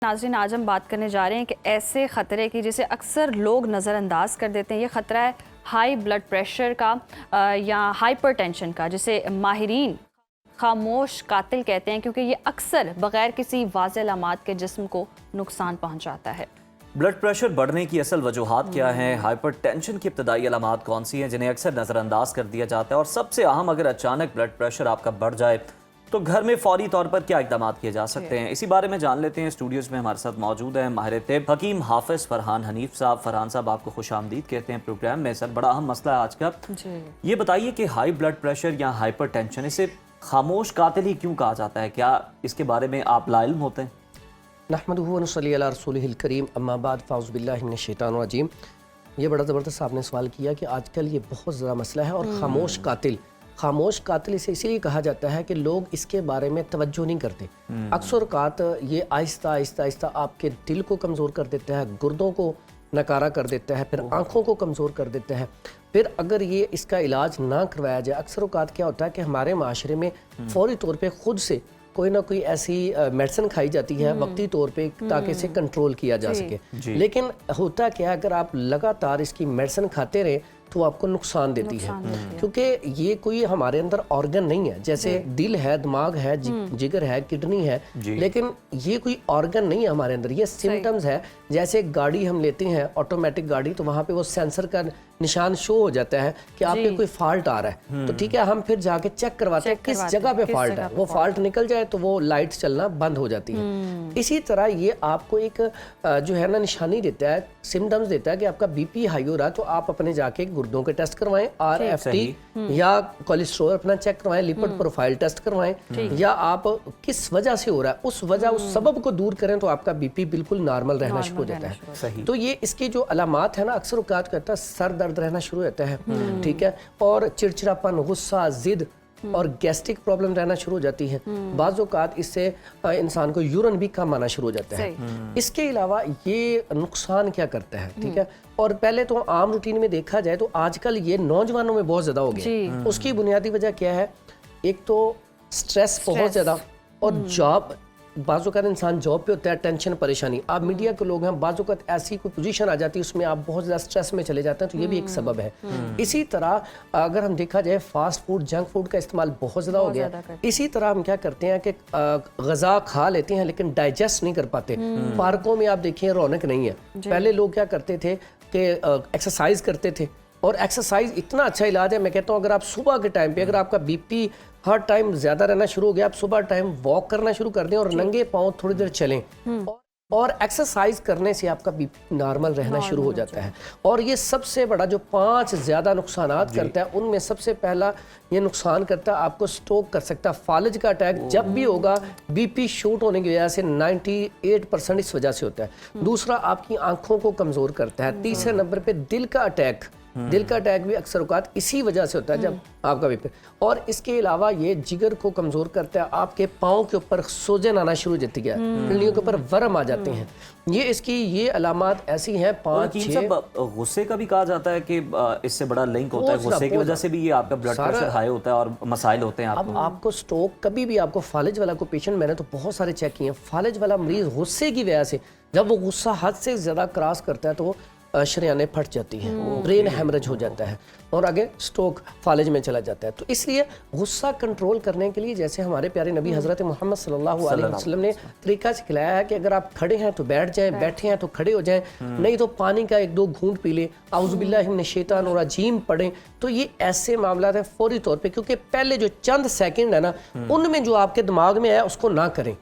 ناظرین آج ہم بات کرنے جا رہے ہیں کہ ایسے خطرے کی جسے اکثر لوگ نظر انداز کر دیتے ہیں. یہ خطرہ ہے ہائی بلڈ پریشر کا یا ہائپر ٹینشن کا، جسے ماہرین خاموش قاتل کہتے ہیں کیونکہ یہ اکثر بغیر کسی واضح علامات کے جسم کو نقصان پہنچاتا ہے. بلڈ پریشر بڑھنے کی اصل وجوہات کیا ہیں؟ ہائپر ٹینشن کی ابتدائی علامات کون سی ہیں جنہیں اکثر نظر انداز کر دیا جاتا ہے؟ اور سب سے اہم، اگر اچانک بلڈ پریشر آپ کا بڑھ جائے تو گھر میں فوری طور پر کیا اقدامات کیے جا سکتے ہیں؟ اسی بارے میں جان لیتے ہیں. اسٹوڈیوز میں ہمارے ساتھ موجود ہیں ماہر طب حکیم حافظ فرحان حنیف صاحب. فرحان صاحب، آپ کو خوش آمدید کہتے ہیں پروگرام میں. سر، بڑا اہم مسئلہ ہے آج کا. یہ بتائیے کہ ہائی بلڈ پریشر یا ہائپر ٹینشن، اسے خاموش قاتل ہی کیوں کہا جاتا ہے؟ کیا اس کے بارے میں آپ لا علم ہوتے ہیں؟ نحمدہ و نصلی علی رسولہ الکریم، اما بعد فاعوذ باللہ من الشیطان الرجیم. یہ بڑا زبردست آپ نے سوال کیا کہ آج کل یہ بہت زیادہ مسئلہ ہے. اور خاموش قاتل اسے اسی لیے کہا جاتا ہے کہ لوگ اس کے بارے میں توجہ نہیں کرتے. اکثر اوقات یہ آہستہ آہستہ آپ کے دل کو کمزور کر دیتا ہے، گردوں کو نکارہ کر دیتا ہے، پھر آنکھوں کو کمزور کر دیتا ہے. پھر اگر یہ اس کا علاج نہ کروایا جائے، اکثر اوقات کیا ہوتا ہے کہ ہمارے معاشرے میں فوری طور پہ خود سے کوئی نہ کوئی ایسی میڈیسن کھائی جاتی ہے وقتی طور پہ تاکہ اسے کنٹرول کیا جا سکے. لیکن ہوتا کیا، اگر آپ لگاتار اس کی میڈیسن کھاتے رہیں تو آپ کو نقصان دیتی ہے، کیونکہ یہ کوئی ہمارے اندر آرگن نہیں ہے. جیسے دل ہے، دماغ ہے، جگر ہے، کڈنی ہے، لیکن یہ کوئی آرگن نہیں ہے ہمارے اندر. یہ سمٹمز ہے. جیسے گاڑی ہم لیتے ہیں، آٹومیٹک گاڑی، تو وہاں پہ وہ سینسر کا نشان شو ہو جاتا ہے کہ آپ پہ کوئی فالٹ آ رہا ہے. تو ٹھیک ہے، ہم پھر جا کے چیک کرواتے ہیں کس جگہ پہ فالٹ ہے. وہ فالٹ نکل جائے تو وہ لائٹ چلنا بند ہو جاتی ہے. اسی طرح یہ آپ کو ایک جو ہے نا نشانی دیتا ہے، سمٹمز دیتا ہے کہ آپ کا بی پی ہائی ہو رہا ہے. تو آپ اپنے جا کے گردوں کے ٹیسٹ کروائیں، RFT یا کولیسٹرول اپنا چیک کروائیں، لپڈ پروفائل ٹیسٹ کروائیں، یا آپ کس وجہ سے ہو رہا ہے اس وجہ، اس سبب کو دور کریں تو آپ کا بی پی بالکل نارمل رہنا شروع ہو جاتا ہے. تو یہ اس کی جو علامات ہے نا، اکثر اوقات کہتا ہے سر درد رہنا شروع ہوتا ہے، ٹھیک ہے، اور چڑچڑاپن، غصہ، ضد اور گیسٹرک پرابلم رہنا شروع ہو جاتی ہے. بعض اوقات اس سے انسان کو یورین بھی کم آنا شروع ہو جاتا ہے. اس کے علاوہ یہ نقصان کیا کرتا ہے، ٹھیک ہے. اور پہلے تو عام روٹین میں دیکھا جائے تو آج کل یہ نوجوانوں میں بہت زیادہ ہو گیا. اس کی بنیادی وجہ کیا ہے؟ ایک تو سٹریس بہت زیادہ، اور جاب. بعض اوقات انسان جاب پہ ہوتا ہے، ٹینشن، پریشانی. آپ میڈیا کے لوگ ہیں، بعض اوقات ایسی کوئی پوزیشن آ جاتی ہے اس میں آپ بہت زیادہ سٹریس میں چلے جاتے ہیں، تو یہ بھی ایک سبب ہے. اسی طرح اگر ہم دیکھا جائے فاسٹ فوڈ، جنک فوڈ کا استعمال بہت زیادہ ہو گیا. اسی طرح ہم کیا کرتے ہیں کہ غذا کھا لیتے ہیں لیکن ڈائجسٹ نہیں کر پاتے. پارکوں میں آپ دیکھیں رونق نہیں ہے. پہلے لوگ کیا کرتے تھے کہ ایکسرسائز کرتے تھے، اور ایکسرسائز اتنا اچھا علاج ہے. میں کہتا ہوں اگر آپ صبح کے ٹائم پہ، اگر آپ کا بی پی ہر ٹائم زیادہ رہنا شروع ہو گیا، آپ صبح ٹائم واک کرنا شروع کر دیں اور ننگے پاؤں تھوڑی دیر چلیں، اور ایکسرسائز کرنے سے آپ کا بی پی نارمل رہنا شروع ہو جاتا ہے. اور یہ سب سے بڑا جو 5 زیادہ نقصانات کرتا ہے، ان میں سب سے پہلا یہ نقصان کرتا ہے آپ کو سٹروک کر سکتا ہے. فالج کا اٹیک جب بھی ہوگا، بی پی شوٹ ہونے کی وجہ سے 98% اس وجہ سے ہوتا ہے. دوسرا، آپ کی آنکھوں کو کمزور کرتا ہے. تیسرے نمبر پہ دل کا اٹیک. دل کا اٹیک بھی اکثر اوقات اسی وجہ سے ہوتا ہے جب آپ کا بی پی. اور اس کے علاوہ یہ جگر کو کمزور کرتا ہے. آپ کے پاؤں کے اوپر سوجن آنا شروع ہو جاتی ہے، پنڈلیوں کے اوپر ورم آ جاتے ہیں. یہ اس کی یہ علامات ایسی ہیں 5-6. غصے کا بھی کہا جاتا ہے کہ اس سے بڑا لنک ہوتا ہے، غصے کی وجہ سے بھی یہ آپ کا بلڈ پریشر ہائی ہوتا ہے اور مسائل ہوتے ہیں. اب آپ کو سٹروک کبھی بھی، آپ کو فالج والا کو پیشنٹ، میں نے تو بہت سارے چیک کیے ہیں، فالج والا مریض غصے کی وجہ سے جب وہ غصہ حد سے زیادہ کراس کرتا ہے تو شریانیں پھٹ جاتی ہیں، برین ہیمریج ہو جاتا ہے، اور آگے سٹروک فالج میں چلا جاتا ہے. تو اس لیے غصہ کنٹرول کرنے کے لیے جیسے ہمارے پیارے نبی حضرت محمد صلی اللہ علیہ وسلم نے طریقہ سکھلایا ہے کہ اگر آپ کھڑے ہیں تو بیٹھ جائیں، بیٹھے ہیں تو کھڑے ہو جائیں، نہیں تو پانی کا 1-2 گھونٹ پی لیں، اعوذ باللہ من الشیطان الرجیم پڑھیں. تو یہ ایسے معاملات ہیں فوری طور پہ، کیونکہ پہلے جو چند سیکنڈ ہے نا، ان میں جو آپ کے دماغ میں ہے اس کو نہ کریں.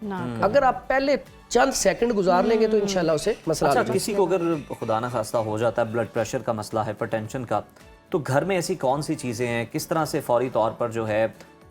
اگر آپ پہلے چند سیکنڈ گزار لیں گے تو انشاءاللہ اسے مسئلہ. اچھا، کسی کو اگر خدا نہ خواستہ ہو جاتا ہے بلڈ پریشر کا مسئلہ، ہائپر ٹینشن کا، تو گھر میں ایسی کون سی چیزیں ہیں، کس طرح سے فوری طور پر جو ہے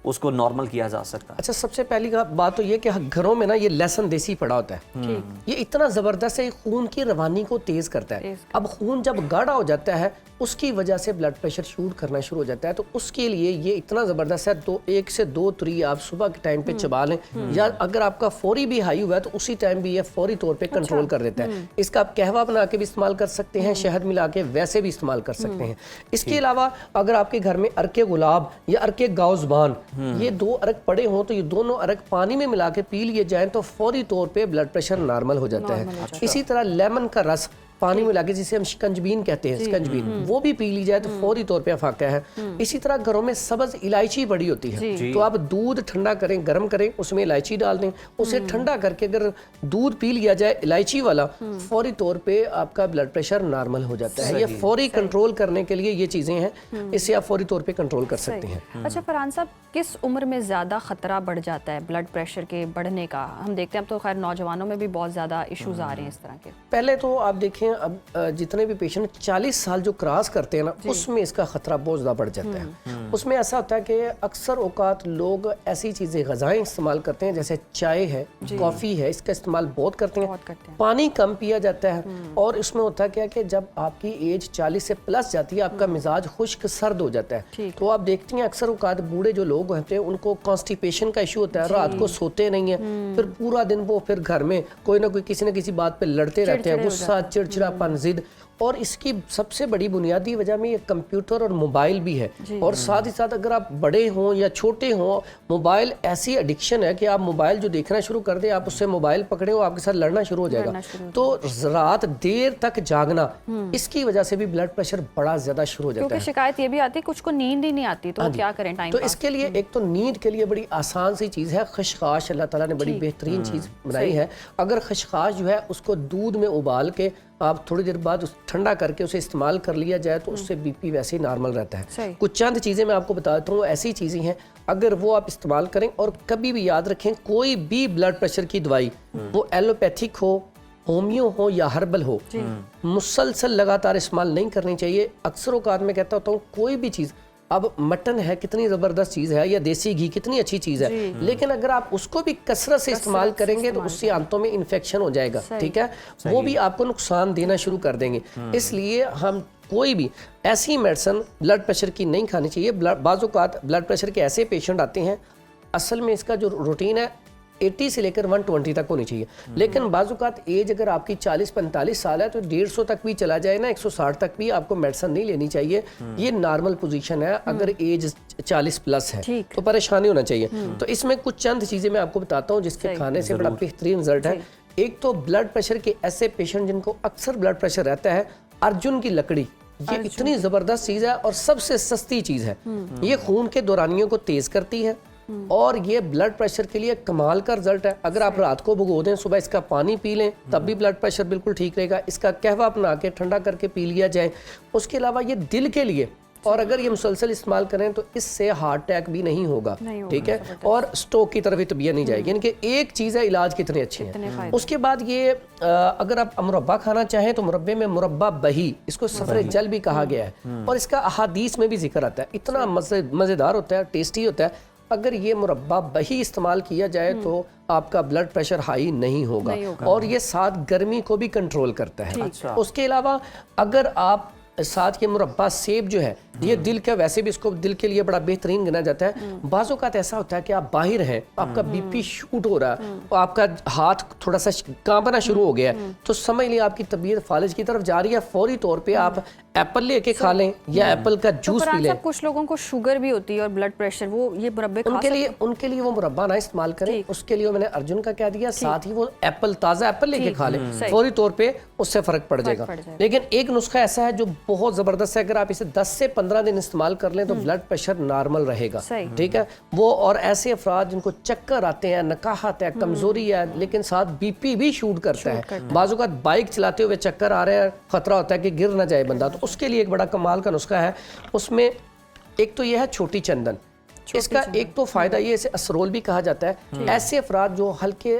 اس کو نارمل کیا جا سکتا ہے؟ اچھا، سب سے پہلی بات تو یہ کہ گھروں میں نا یہ لہسن دیسی پڑا ہوتا ہے. یہ اتنا زبردست ہے، خون کی روانی کو تیز کرتا ہے. اب خون جب گاڑھا ہو جاتا ہے اس کی وجہ سے بلڈ پریشر شوٹ کرنا شروع ہو جاتا ہے. تو اس کے لیے یہ اتنا زبردست ہے، 1 سے 2 تری آپ صبح کے ٹائم پہ چبا لیں، یا اگر آپ کا فوری بھی ہائی ہوا ہے تو اسی ٹائم بھی یہ فوری طور پہ کنٹرول کر دیتا ہے. اس کا آپ قہوہ بنا کے بھی استعمال کر سکتے ہیں، شہد ملا کے ویسے بھی استعمال کر سکتے ہیں. اس کے علاوہ اگر آپ کے گھر میں ارکے گلاب یا ارکے گاؤ زبان یہ 2 ارگ پڑے ہوں تو یہ دونوں ارگ پانی میں ملا کے پی لیے جائیں تو فوری طور پہ بلڈ پریشر نارمل ہو جاتا ہے. اسی طرح لیمن کا رس پانی میں ملا کے جسے ہم شکنجبین کہتے ہیں شکنجبین وہ بھی پی لی جائے تو فوری طور پہ افاقہ ہے. اسی طرح گھروں میں سبز الائچی بڑی ہوتی ہے تو آپ دودھ ٹھنڈا کریں گرم کریں اس میں الائچی ڈال دیں اسے ٹھنڈا کر کے اگر دودھ پی لیا جائے الائچی والا فوری طور پہ آپ کا بلڈ پریشر نارمل ہو جاتا ہے. یہ فوری کنٹرول کرنے کے لیے یہ چیزیں ہیں اس سے آپ فوری طور پہ کنٹرول کر سکتے ہیں. اچھا فرحان صاحب کس عمر میں زیادہ خطرہ بڑھ جاتا ہے بلڈ پریشر کے بڑھنے کا؟ ہم دیکھتے ہیں اب تو خیر نوجوانوں میں بھی بہت زیادہ ایشوز آ رہے ہیں اس طرح کے. پہلے تو آپ دیکھیں اب جتنے بھی پیشنٹ 40 سال جو کراس کرتے ہیں نا اس میں اس کا خطرہ بہت زیادہ بڑھ جاتا ہے. اس میں ایسا ہوتا ہے کہ اکثر اوقات لوگ ایسی چیزیں غذائیں استعمال کرتے ہیں جیسے چائے ہے کافی ہے اس کا استعمال بہت کرتے ہیں. پانی کم پیا جاتا ہے اور اس میں ہوتا ہے کیا کہ جب آپ کی ایج 40 سے پلس جاتی ہے آپ کا مزاج خشک سرد ہو جاتا ہے. تو آپ دیکھتی ہیں اکثر اوقات بوڑھے جو لوگ ہوتے ہیں ان کو کانسٹیپیشن کا ایشو ہوتا ہے رات کو سوتے نہیں ہیں پھر پورا دن وہ پھر گھر میں کوئی نہ کوئی کسی نہ کسی بات پہ لڑتے رہتے ہیں غصہ چڑچڑاپن ضد. اور اس کی سب سے بڑی بنیادی وجہ میں یہ کمپیوٹر اور موبائل بھی ہے. اور ساتھ ہی ساتھ اگر آپ بڑے ہوں یا چھوٹے ہوں موبائل ایسی ایڈکشن ہے کہ آپ موبائل جو دیکھنا شروع کر دیں آپ اس سے موبائل پکڑیں وہ آپ کے ساتھ لڑنا شروع ہو جائے گا. تو رات دیر تک جاگنا اس کی وجہ سے بھی بلڈ پریشر بڑا زیادہ شروع ہو جاتا ہے. کیونکہ شکایت یہ بھی آتی ہے کچھ کو نیند ہی نہیں آتی تو کیا کریں ٹائم تو اس کے لیے ایک تو نیند کے لیے بڑی آسان سی چیز ہے خشخاش. اللہ تعالیٰ نے بڑی بہترین چیز بنائی ہے. اگر خشخاش جو ہے اس کو دودھ میں ابال کے آپ تھوڑی دیر بعد ٹھنڈا کر کے اسے استعمال کر لیا جائے تو اس سے بی پی ویسے ہی نارمل رہتا ہے. کچھ چند چیزیں میں آپ کو بتاتا ہوں ایسی چیزیں ہیں اگر وہ آپ استعمال کریں. اور کبھی بھی یاد رکھیں کوئی بھی بلڈ پریشر کی دوائی وہ ایلوپیتھک ہو ہومیو ہو یا ہربل ہو مسلسل لگاتار استعمال نہیں کرنی چاہیے. اکثر اوقات میں کہتا ہوتا ہوں کوئی بھی چیز اب مٹن ہے کتنی زبردست چیز ہے یا دیسی گھی کتنی اچھی چیز ہے لیکن اگر آپ اس کو بھی کثرت سے استعمال کریں گے تو اس سے آنتوں میں انفیکشن ہو جائے گا. ٹھیک ہے وہ بھی آپ کو نقصان دینا شروع کر دیں گے. اس لیے ہم کوئی بھی ایسی میڈیسن بلڈ پریشر کی نہیں کھانی چاہیے. بعض اوقات بلڈ پریشر کے ایسے پیشنٹ آتے ہیں اصل میں اس کا جو روٹین ہے 80 سے لے کر 120 تک ہونی چاہیے لیکن بعض اوقات ایج اگر آپ کی 40-45 سال ہے تو 150 تک بھی چلا جائے نا 160 تک بھی آپ کو میڈیسن نہیں لینی چاہیے. یہ نارمل پوزیشن ہے اگر ایج 40 پلس ہے تو پریشانی ہونا چاہیے. تو اس میں کچھ چند چیزیں میں آپ کو بتاتا ہوں جس کے کھانے سے بڑا بہترین رزلٹ ہے. ایک تو بلڈ پریشر کے ایسے پیشنٹ جن کو اکثر بلڈ پریشر رہتا ہے ارجن کی لکڑی یہ اتنی زبردست چیز ہے اور سب سے سستی چیز ہے. یہ خون کے دورانیوں کو تیز کرتی ہے اور یہ بلڈ پریشر کے لیے کمال کا رزلٹ ہے. اگر آپ رات کو بھگو دیں صبح اس کا پانی پی لیں تب بھی بلڈ پریشر بالکل ٹھیک رہے گا. اس کا قہوہ بنا کے ٹھنڈا کر کے پی لیا جائے. اس کے علاوہ یہ دل کے لیے اور اگر یہ مسلسل استعمال کریں تو اس سے ہارٹ اٹیک بھی نہیں ہوگا. ٹھیک ہے اور سٹروک کی طرف طبیعت نہیں جائے گی. یعنی کہ ایک چیز ہے علاج کتنے اچھے ہیں. اس کے بعد یہ اگر آپ مربع کھانا چاہیں تو مربے میں مربع بہی اس کو سفر جل بھی کہا گیا ہے اور اس کا احادیث میں بھی ذکر آتا ہے. اتنا مزیدار ہوتا ہے ٹیسٹی ہوتا ہے. اگر یہ مربع بہی استعمال کیا جائے تو آپ کا بلڈ پریشر ہائی نہیں ہوگا اور یہ ساتھ گرمی کو بھی کنٹرول کرتا ہے. اس کے علاوہ اگر آپ ساتھ یہ مربع سیب جو ہے یہ دل کا ویسے بھی اس کو دل کے لیے بڑا بہترین گنا جاتا ہے. بعض اوقات ایسا ہوتا ہے کہ آپ باہر ہیں آپ کا بی پی شوٹ ہو رہا ہے اور آپ کا ہاتھ تھوڑا سا کانپنا شروع ہو گیا ہے تو سمجھ لیں آپ کی طبیعت فالج کی طرف جا رہی ہے. فوری طور پہ آپ ایپل لے کے کھا لیں یا ایپل کا جوس پی لیں. کچھ لوگوں کو شوگر بھی ہوتی ہے اور بلڈ پریشر وہ یہ مربے ان کے لیے وہ مربع نہ استعمال کریں. اس کے لیے میں نے ارجن کا کہہ دیا ساتھ ہی وہ ایپل تازہ ایپل لے کے کھا لیں فوری طور پہ اس سے فرق پڑ جائے گا. لیکن ایک نسخہ ایسا ہے جو بہت زبردست ہے اگر آپ اسے 10 سے 15 دن استعمال کر لیں تو بلڈ پریشر نارمل رہے گا. ٹھیک ہے وہ اور ایسے افراد جن کو چکر آتے ہیں نقاہت ہے کمزوری ہے لیکن ساتھ بی پی بھی شوٹ کرتا ہے. بعض اوقات بائک چلاتے ہوئے چکر آ رہے ہیں خطرہ ہوتا ہے کہ گر نہ جائے بندہ تو اس کے لیے ایک بڑا کمال کا نسخہ ہے. اس میں ایک تو یہ ہے چھوٹی چندن. اس کا ایک تو فائدہ یہ اسے اسرول بھی کہا جاتا ہے. ایسے افراد جو ہلکے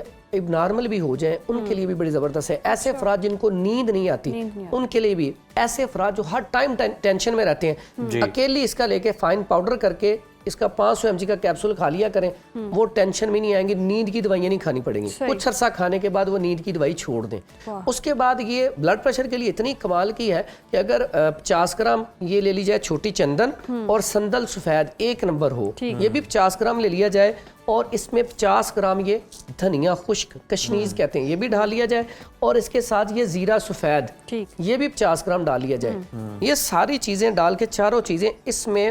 نارمل بھی ہو جائیں ان کے لیے بھی بڑی زبردست ہے. ایسے افراد جن کو نیند نہیں آتی ان کے لیے بھی. ایسے افراد جو ہر ٹائم ٹینشن میں رہتے ہیں اکیلی اس کا لے کے فائن پاؤڈر کر کے اس کا 500 mg کا کیپسول کھا لیا کریں وہ ٹینشن میں نہیں آئیں گے. نیند کی دوائیاں نہیں کھانی پڑیں گی. کچھ عرصہ کھانے کے بعد وہ نیند کی دوائی چھوڑ دیں. اس کے بعد یہ بلڈ پریشر کے لیے اتنی کمال کی ہے کہ اگر 50 گرام یہ لے لی جائے چھوٹی چندن اور سندل سفید 1 نمبر ہو یہ بھی 50 گرام لے لیا جائے اور اس میں 50 گرام یہ دھنیا خشک کشمیز کہتے ہیں یہ بھی ڈال لیا جائے اور اس کے ساتھ یہ زیرہ سفید یہ بھی 50 گرام ڈال لیا جائے. یہ ساری چیزیں ڈال کے چاروں چیزیں اس میں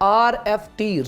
RFT,